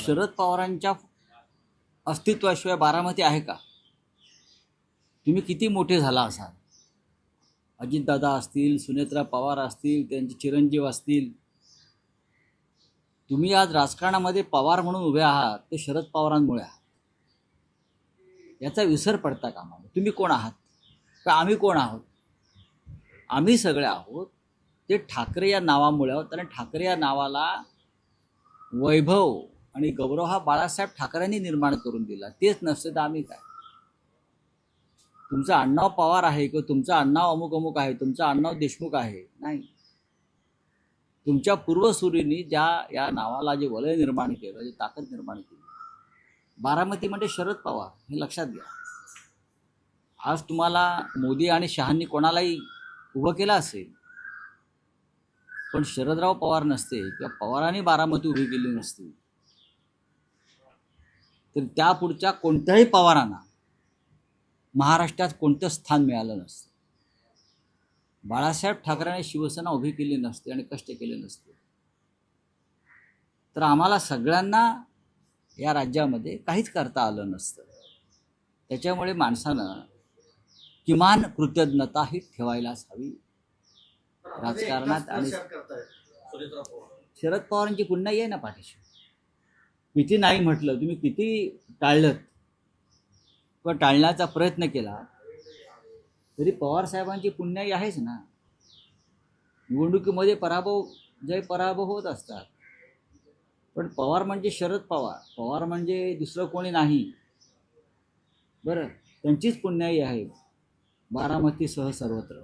शरद पवारांच्या अस्तित्वाशिवाय बारामती आहे का? तुम्ही किती मोठे झाला असाल, अजितदादा असतील, सुनेत्रा पवार असतील, त्यांचे चिरंजीव असतील, तुम्ही आज राजकारणामध्ये पवार म्हणून उभे आहात ते शरद पवारांमुळे आहात. याचा विसर पडता कामा नये. तुम्ही कोण आहात का आम्ही कोण आहोत? आम्ही सगळे आहोत ते ठाकरे या नावामुळे आहोत. आणि ठाकरे या नावाला वैभव आणि गौरव हा बाळासाहेब ठाकरेंनी निर्माण करून दिला. तेच नसते तर आम्ही काय? तुमचं आडनाव पवार आहे किंवा तुमचं आडनाव अमुक अमुक आहे, तुमचं आडनाव देशमुख आहे, नाही. तुमच्या पूर्वसुरींनी ज्या या नावाला जे वलय निर्माण केलं, जे ताकद निर्माण केली, बारामती म्हणजे शरद पवार, हे लक्षात घ्या. आज तुम्हाला मोदी आणि शहांनी कोणालाही उभं केलं असेल, पण शरदराव पवार नसते किंवा पवारांनी बारामती उभी केली नसती तर त्या पुढच्या कोणत्याही पवारांना महाराष्ट्रात कोणतं स्थान मिळालं नसतं. बाळासाहेब ठाकरेंनी शिवसेना उभी केली नसते आणि कष्ट केले नसते तर आम्हाला सगळ्यांना या राज्यामध्ये काहीच करता आलं नसतं. त्याच्यामुळे माणसानं किमान कृतज्ञता ही ठेवायलाच हवी राजकारणात. आणि शरद पवारांची पुन्हा आहे ना पाठीशी. किती नाही म्हटलं, तुम्ही किती टाळलं किंवा टाळण्याचा प्रयत्न केला तरी पवार साहेबांची पुण्याई आहेच ना. निवडणुकीमध्ये जय पराभव होत असतात, पण पवार म्हणजे शरद पवार, पवार म्हणजे दुसरं कोणी नाही. बरं, त्यांचीच पुण्याई आहे बारामतीसह सर्वत्र.